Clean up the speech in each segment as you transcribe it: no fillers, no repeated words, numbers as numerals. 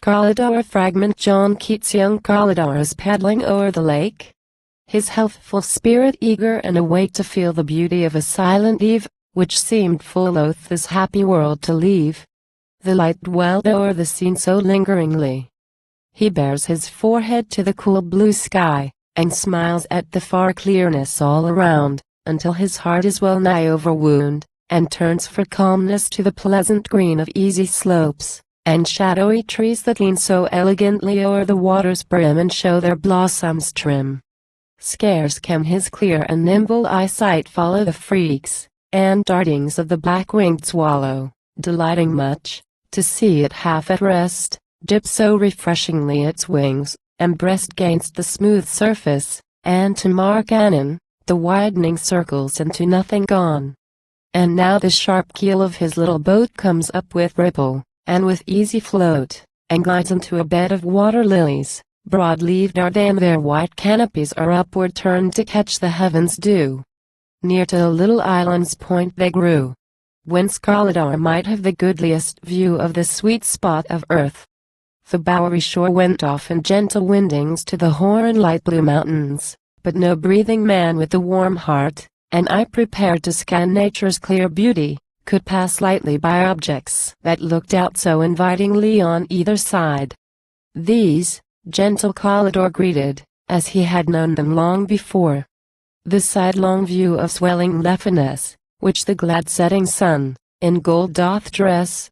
Calidore Fragment. John Keats. Young Calidore is paddling o'er the lake, his healthful spirit eager and awake to feel the beauty of a silent eve, which seemed full loath this happy world to leave. The light dwelled o'er the scene so lingeringly. He bares his forehead to the cool blue sky, and smiles at the far clearness all around, until his heart is well nigh overwound, and turns for calmness to the pleasant green of easy slopes, and shadowy trees that lean so elegantly o'er the water's brim and show their blossoms trim. Scarce can his clear and nimble eyesight follow the freaks and dartings of the black-winged swallow, delighting much to see it half at rest, dip so refreshingly its wings and breast gainst the smooth surface, and to mark anon the widening circles into nothing gone. And now the sharp keel of his little boat comes up with ripple and with easy float, and glides into a bed of water lilies. Broad-leaved are they, and their white canopies are upward turned to catch the heaven's dew. Near to a little island's point they grew, whence Calidore might have the goodliest view of the sweet spot of earth. The bowery shore went off in gentle windings to the hoar and light blue mountains, but no breathing man with a warm heart, and eye prepared to scan nature's clear beauty, could pass lightly by objects that looked out so invitingly on either side. These gentle Calidore greeted, as he had known them long before. The sidelong view of swelling Lephanus, which the glad setting sun in gold doth dress,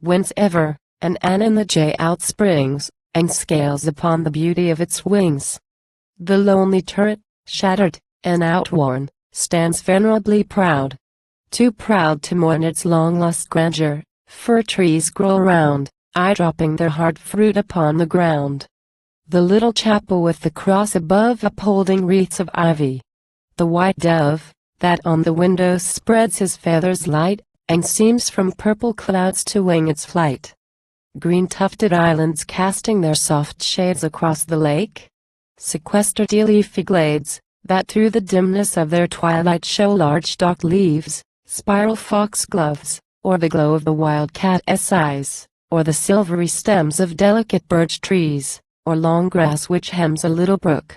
whence ever and anon the jay outsprings, and scales upon the beauty of its wings. The lonely turret, shattered and outworn, stands venerably proud. Too proud to mourn its long-lost grandeur, fir trees grow around, eye-dropping their hard fruit upon the ground. The little chapel with the cross above upholding wreaths of ivy. The white dove, that on the window spreads his feathers light, and seems from purple clouds to wing its flight. Green tufted islands casting their soft shades across the lake. Sequestered leafy glades, that through the dimness of their twilight show large docked leaves, spiral foxgloves, or the glow of the wildcat's eyes, or the silvery stems of delicate birch trees, or long grass which hems a little brook.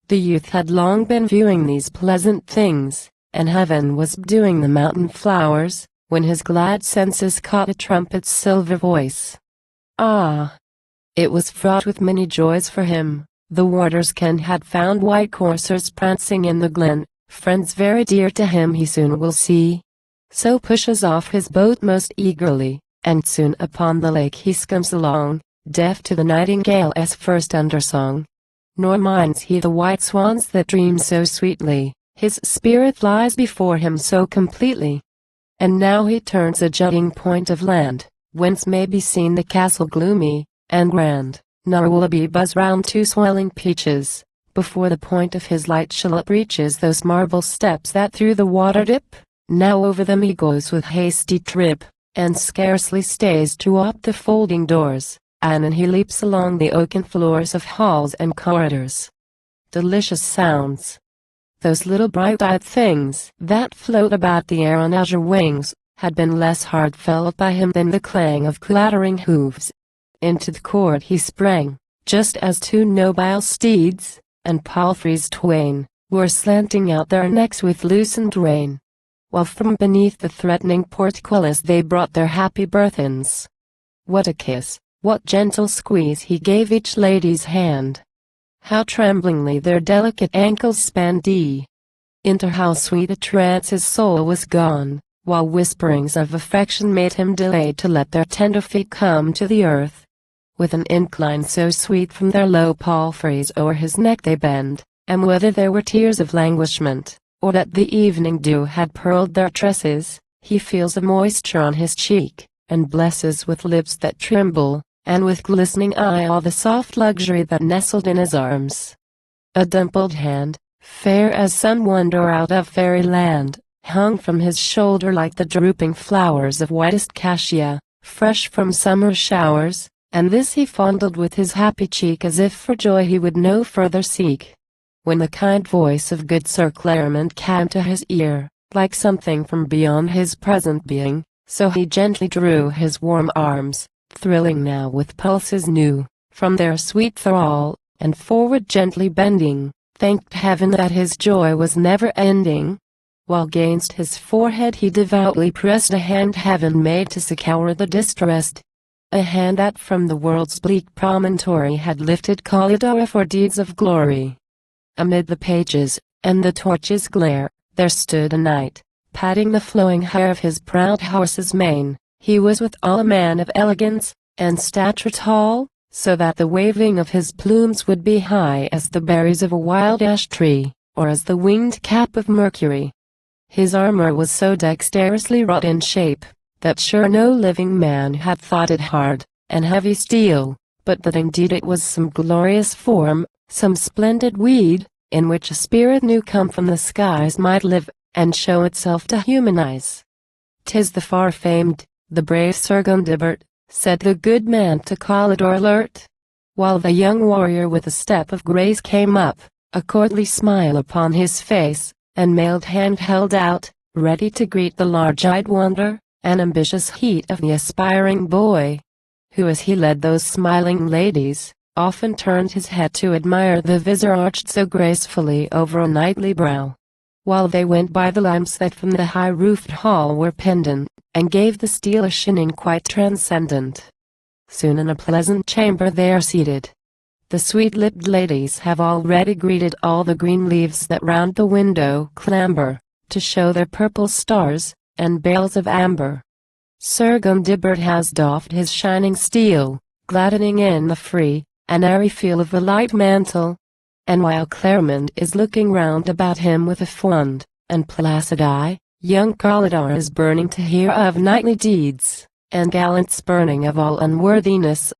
The youth had long been viewing these pleasant things, and heaven was bedewing the mountain flowers, when his glad senses caught a trumpet's silver voice. Ah! It was fraught with many joys for him. The warder's ken had found white coursers prancing in the glen, friends very dear to him he soon will see. So pushes off his boat most eagerly, and soon upon the lake he skims along, deaf to the nightingale's first undersong. Nor minds he the white swans that dream so sweetly, his spirit flies before him so completely. And now he turns a jutting point of land, whence may be seen the castle gloomy and grand, nor will a bee buzz round two swelling peaches, before the point of his light shallop reaches those marble steps that through the water dip. Now over them he goes with hasty trip, and scarcely stays to ope the folding doors. Anon he leaps along the oaken floors of halls and corridors. Delicious sounds! Those little bright-eyed things that float about the air on azure wings, had been less hard felt by him than the clang of clattering hooves. Into the court he sprang, just as two nobile steeds, and palfreys twain, were slanting out their necks with loosened rein, while from beneath the threatening portcullis they brought their happy burthens. What a kiss! What gentle squeeze he gave each lady's hand! How tremblingly their delicate ankles spanned into how sweet a trance his soul was gone, while whisperings of affection made him delay to let their tender feet come to the earth. With an incline so sweet from their low palfreys o'er his neck they bend, and whether there were tears of languishment, or that the evening dew had pearled their tresses, he feels a moisture on his cheek, and blesses with lips that tremble, and with glistening eye all the soft luxury that nestled in his arms. A dimpled hand, fair as some wonder out of fairyland, hung from his shoulder like the drooping flowers of whitest cassia, fresh from summer showers, and this he fondled with his happy cheek as if for joy he would no further seek. When the kind voice of good Sir Claremont came to his ear, like something from beyond his present being, so he gently drew his warm arms thrilling now with pulses new, from their sweet thrall, and forward gently bending, thanked heaven that his joy was never ending, while gainst his forehead he devoutly pressed a hand heaven made to succor the distressed, a hand that from the world's bleak promontory had lifted Calidore for deeds of glory. Amid the pages, and the torches' glare, there stood a knight, patting the flowing hair of his proud horse's mane. He was withal a man of elegance, and stature tall, so that the waving of his plumes would be high as the berries of a wild ash tree, or as the winged cap of Mercury. His armor was so dexterously wrought in shape, that sure no living man had thought it hard, and heavy steel, but that indeed it was some glorious form, some splendid weed, in which a spirit new come from the skies might live, and show itself to human eyes. "'Tis the far-famed, the brave Sir Gundibert," said the good man to Calidore alert, while the young warrior with a step of grace came up, a courtly smile upon his face, and mailed hand held out, ready to greet the large-eyed wonder, and ambitious heat of the aspiring boy, who as he led those smiling ladies, often turned his head to admire the visor arched so gracefully over a knightly brow, while they went by the lamps that from the high-roofed hall were pendant, and gave the steel a shining quite transcendent. Soon in a pleasant chamber they are seated. The sweet-lipped ladies have already greeted all the green leaves that round the window clamber, to show their purple stars, and bales of amber. Sir Gundibert has doffed his shining steel, gladdening in the free and airy feel of the light mantle, and while Claremont is looking round about him with a fond and placid eye, young Calidore is burning to hear of knightly deeds, and gallant spurning of all unworthiness,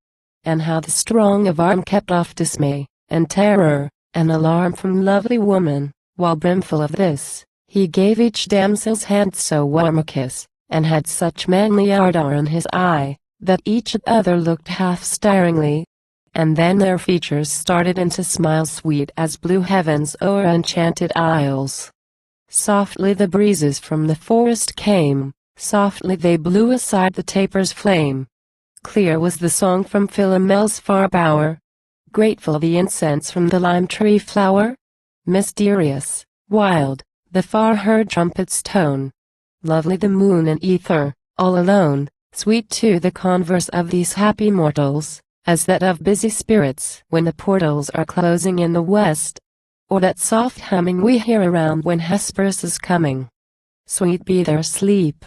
and how the strong of arm kept off dismay, and terror, and alarm from lovely woman, while brimful of this, he gave each damsel's hand so warm a kiss, and had such manly ardor in his eye, that each at other looked half staringly, and then their features started into smiles sweet as blue heavens o'er enchanted isles. Softly the breezes from the forest came, softly they blew aside the taper's flame. Clear was the song from Philomel's far bower, grateful the incense from the lime-tree flower, mysterious, wild, the far-heard trumpet's tone, lovely the moon in ether, all alone, sweet too the converse of these happy mortals, as that of busy spirits when the portals are closing in the west, or that soft humming we hear around when Hesperus is coming. Sweet be their sleep,